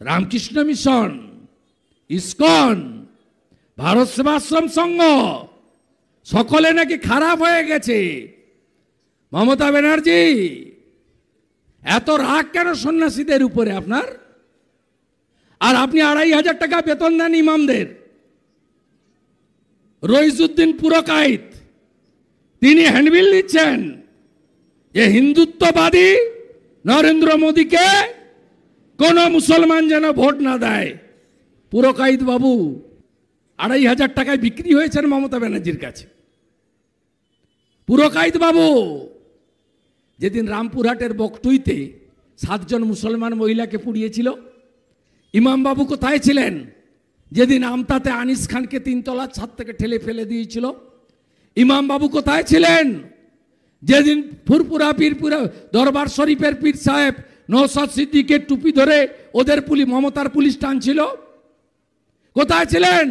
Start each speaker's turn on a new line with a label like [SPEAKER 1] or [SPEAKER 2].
[SPEAKER 1] Ramakrishna mission, ISKCON, Bharat Sevashram Sangha সকলে নাকি খারাপ হয়ে গেছে। মমতা ব্যানার্জি, এত রাগ কেন সন্ন্যাসীদের উপরে আপনার? আর আপনি ২৫০০ টাকা বেতন দেন ইমামদের। রইজউদ্দিন পুরকাইত তিনি হ্যান্ডবিল দিচ্ছেন যে হিন্দুত্ববাদী নরেন্দ্র মোদীকে কোন মুসলমান যেন ভোট না দেয়। পুরকাইত বাবু ২৫০০ টাকায় বিক্রি হয়েছেন মমতা ব্যানার্জির কাছে। পুরকাইত বাবু যেদিন রামপুরহাটের বকটুইতে ৭ জন মুসলমান মহিলাকে পুড়িয়েছিল, ইমাম বাবু কোথায় ছিলেন? যেদিন আমতাতে আনিস খানকে ৩ তলার ছাদ থেকে ঠেলে ফেলে দিয়েছিল, ইমাম বাবু কোথায় ছিলেন? যেদিন ফুরপুরা পীরপুরা দরবার শরীফের পীর সাহেব নওশাদ সিদ্দিকের টুপি ধরে ওদের মমতার পুলিশ টানছিল, কোথায় ছিলেন?